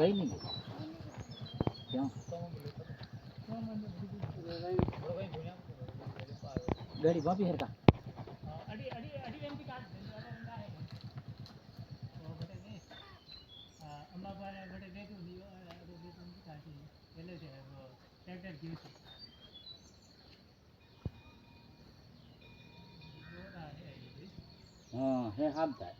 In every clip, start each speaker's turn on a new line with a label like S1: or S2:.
S1: कहीं नहीं क्यों गाड़ी वापी हरका
S2: अड़ी अड़ी अड़ी एमपी काट दे वाला बंदा है तो बटे ने अम्मा वाला बटे दे तो दियो दे तो उनकी काटी पहले से वो ट्रैक्टर की थी
S1: हाँ है हाथ था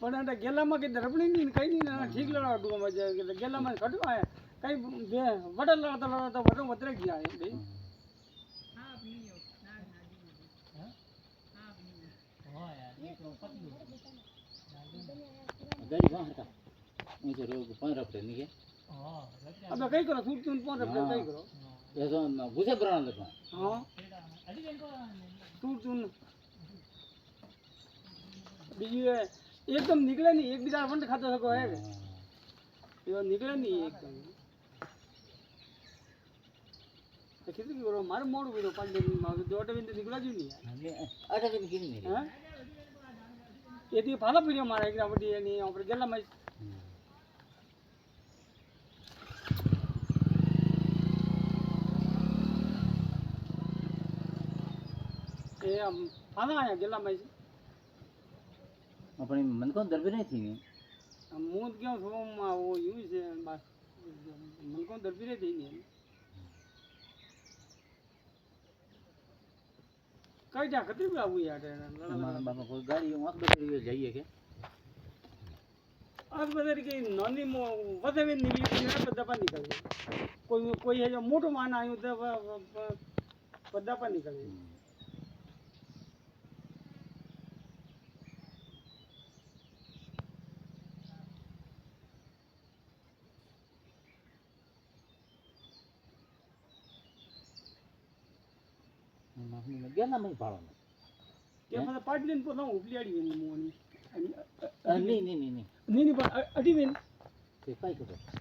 S3: પણ આ ગેલામાં કે રબડી ની કઈ ની ઠીક લડાડું મજા કે ગેલામાં ખટો આયા કઈ બે વડલ લડતા લડતા વડો વતરે ગયા એ બે
S2: हां अपनी हो ना ना दी हां हां अपनी हो यार ये तो पतलू
S1: गाड़ी वहाँ हरका मुझे रोग पान रखते नहीं क्या
S2: हां
S3: अब कई करो सूट तुम पहुंच रहे कई करो
S1: ये तो गुजर बनाना लगता
S3: हां
S2: अड़ी इनको
S3: सूट तुम બીજું એકદમ નીકળે નહીં એક બીજા ફંડ ખાતો શકો હે એ નીકળે નહીં એકદમ તો કીધું કે બરો મારું મોડું કીધું 5 દિન માં દોઢ દિન નીકળ્યા જ નહીં
S1: अरे दिन की नहीं
S3: હા એથી ફાલા પીડ્યો મારા એકદમ બડી એની આપણે ગેલામાં એ ફાલા આયા ગેલામાં
S1: अपनी मन को दर्द नहीं थी
S3: मूंद क्यों सो वो यूं ही से बस मन को दर्द भी नहीं थी कई जा खतरे भी आऊ यार
S1: हमारा बाबा कोई गाड़ी वहाँ बदल जाइए के
S3: आज बदल के नॉनी मो वधे में निकली है पद्दापा निकल कोई कोई है जो मोटो मान आयो तो पद्दापा निकले
S1: गेला में पालो
S3: के मतलब पार्टी दिन पोता उपलियाड़ी वेनी मोनी
S1: नहीं नहीं नहीं नहीं
S3: नहीं नहीं अडी वेनी
S1: ते काय करतो